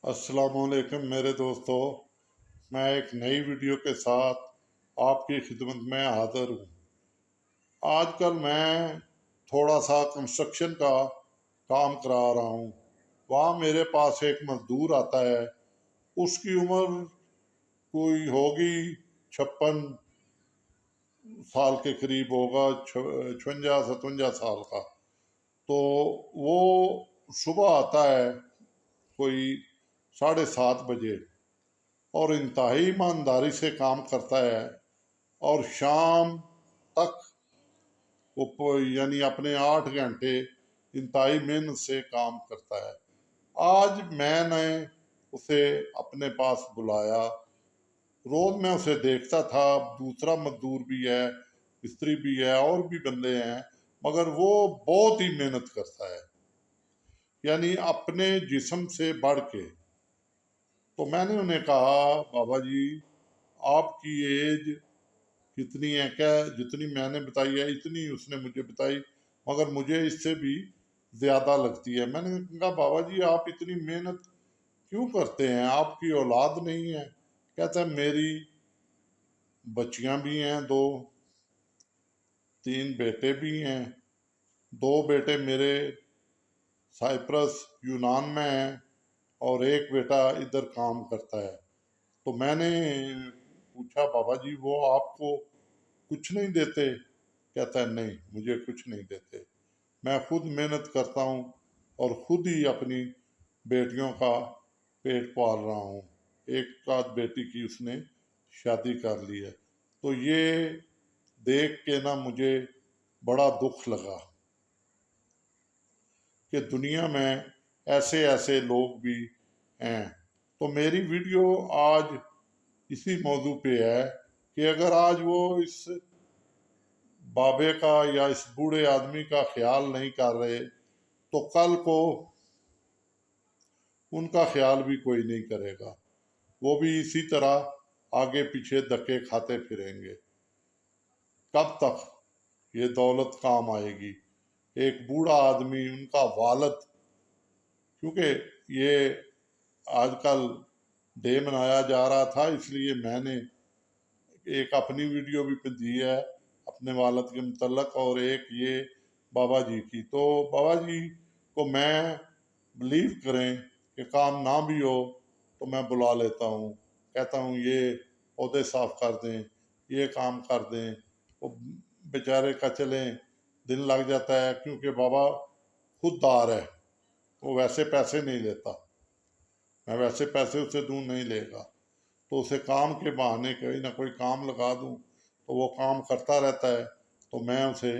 अस्सलाम वालेकुम मेरे दोस्तों। मैं एक नई वीडियो के साथ आपकी खिदमत में हाज़िर हूँ। आजकल मैं थोड़ा सा कंस्ट्रक्शन का काम करा रहा हूँ। वहाँ मेरे पास एक मज़दूर आता है। उसकी उम्र कोई होगी 56 साल के करीब होगा, 56-57 साल का। तो वो सुबह आता है कोई 7:30 बजे और इंतहाई ईमानदारी से काम करता है और शाम तक वो यानी अपने 8 घंटे इंतहाई मेहनत से काम करता है। आज मैंने उसे अपने पास बुलाया। रोज मैं उसे देखता था, दूसरा मजदूर भी है, मिस्त्री भी है और भी बंदे हैं, मगर वो बहुत ही मेहनत करता है, यानी अपने जिस्म से बढ़ के। तो मैंने उन्हें कहा, बाबा जी आपकी एज कितनी है? क्या जितनी मैंने बताई है इतनी उसने मुझे बताई, मगर मुझे इससे भी ज़्यादा लगती है। मैंने कहा बाबा जी आप इतनी मेहनत क्यों करते हैं? आपकी औलाद नहीं है? कहता है मेरी बच्चियां भी हैं, दो 3 बेटे भी हैं। 2 बेटे मेरे साइप्रस यूनान में हैं और एक बेटा इधर काम करता है। तो मैंने पूछा बाबा जी वो आपको कुछ नहीं देते? कहता है नहीं मुझे कुछ नहीं देते, मैं खुद मेहनत करता हूँ और खुद ही अपनी बेटियों का पेट पाल रहा हूँ। एक आध बेटी की उसने शादी कर ली है। तो ये देख के ना मुझे बड़ा दुख लगा कि दुनिया में ऐसे ऐसे लोग भी हैं। तो मेरी वीडियो आज इसी मौजू पे है कि अगर आज वो इस बाबे का या इस बूढ़े आदमी का ख्याल नहीं कर रहे तो कल को उनका ख्याल भी कोई नहीं करेगा। वो भी इसी तरह आगे पीछे धक्के खाते फिरेंगे। कब तक ये दौलत काम आएगी? एक बूढ़ा आदमी, उनका वालिद, क्योंकि ये आजकल डे मनाया जा रहा था इसलिए मैंने एक अपनी वीडियो भी दी है अपने वालिद के मुतल्लक और एक ये बाबा जी की। तो बाबा जी को मैं बिलीव करें कि काम ना भी हो तो मैं बुला लेता हूँ, कहता हूँ ये पौधे साफ कर दें, ये काम कर दें। वो बेचारे का चलें दिन लग जाता है क्योंकि बाबा खुददार है, वो वैसे पैसे नहीं लेता। मैं वैसे पैसे उससे दूर नहीं लेगा, तो उसे काम के बहाने कोई ना कोई काम लगा दूं तो वो काम करता रहता है। तो मैं उसे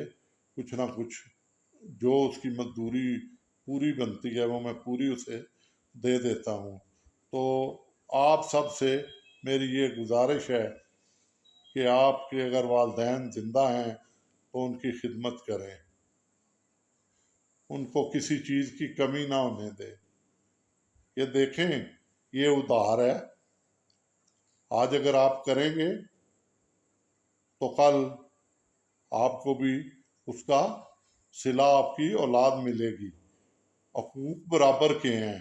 कुछ ना कुछ जो उसकी मजदूरी पूरी बनती है वो मैं पूरी उसे दे देता हूँ। तो आप सब से मेरी ये गुजारिश है कि आपके अगर वालिदैन ज़िंदा हैं तो उनकी खिदमत करें, उनको किसी चीज़ की कमी ना होने दें। ये देखें, ये उधार है। आज अगर आप करेंगे तो कल आपको भी उसका सिला आपकी औलाद मिलेगी। हकूक बराबर के हैं।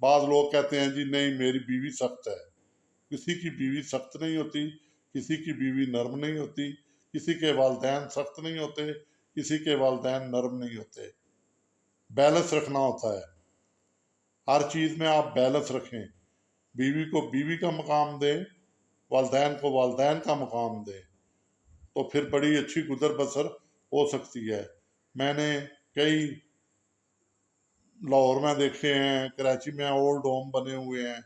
बाद लोग कहते हैं जी नहीं मेरी बीवी सख्त है। किसी की बीवी सख्त नहीं होती, किसी की बीवी नरम नहीं होती, किसी के वालिदैन सख्त नहीं होते, किसी के वालिदैन नरम नहीं होते। बैलेंस रखना होता है, हर चीज़ में आप बैलेंस रखें। बीवी को बीवी का मकाम दें, वालिदैन को वालिदैन का मकाम दें, तो फिर बड़ी अच्छी गुजर बसर हो सकती है। मैंने कई लाहौर में देखे हैं, कराची में ओल्ड होम बने हुए हैं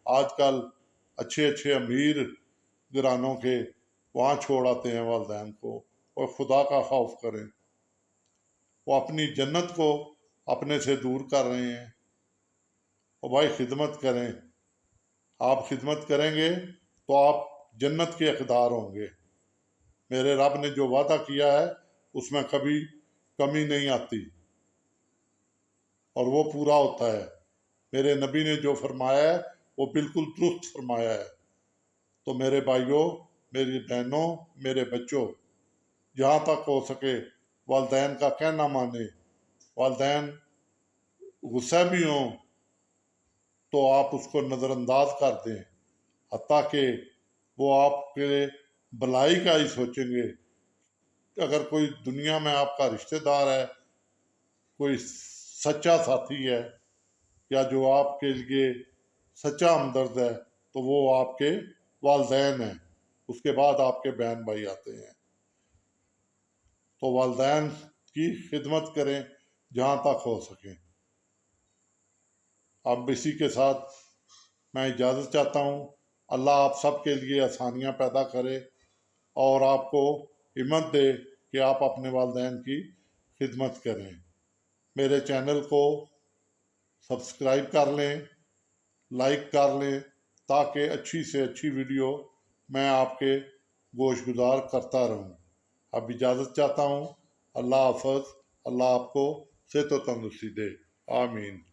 आजकल, अच्छे अच्छे अमीर घरानों के, वहाँ छोड़ आते हैं वालिदैन को। और खुदा का खौफ करें, वो अपनी जन्नत को अपने से दूर कर रहे हैं। और भाई खिदमत करें, आप खिदमत करेंगे तो आप जन्नत के हकदार होंगे। मेरे रब ने जो वादा किया है उसमें कभी कमी नहीं आती और वो पूरा होता है। मेरे नबी ने जो फरमाया है वो बिल्कुल दुरुस्त फरमाया है। तो मेरे भाइयों, मेरी बहनों, मेरे बच्चों, जहाँ तक हो सके वालिदैन का कहना माने। वालिदैन गुस्सा भी हों تو آپ اس کو نظر انداز کر دیں، حتیٰ کہ وہ آپ کے بھلائی کا ہی سوچیں گے۔ اگر کوئی دنیا میں آپ کا رشتہ دار ہے، کوئی سچا ساتھی ہے، یا جو آپ کے لیے سچا ہمدرد ہے، تو وہ آپ کے والدین ہیں، اس کے بعد آپ کے بہن بھائی آتے ہیں۔ تو والدین کی خدمت کریں جہاں تک ہو سکے۔ اب اسی کے ساتھ میں اجازت چاہتا ہوں۔ اللہ آپ سب کے لیے آسانیاں پیدا کرے اور آپ کو ہمت دے کہ آپ اپنے والدین کی خدمت کریں۔ میرے چینل کو سبسکرائب کر لیں، لائک کر لیں، تاکہ اچھی سے اچھی ویڈیو میں آپ کے گوش گزار کرتا رہوں۔ اب اجازت چاہتا ہوں۔ اللہ حافظ۔ اللہ آپ کو صحت و تندرستی دے۔ آمین۔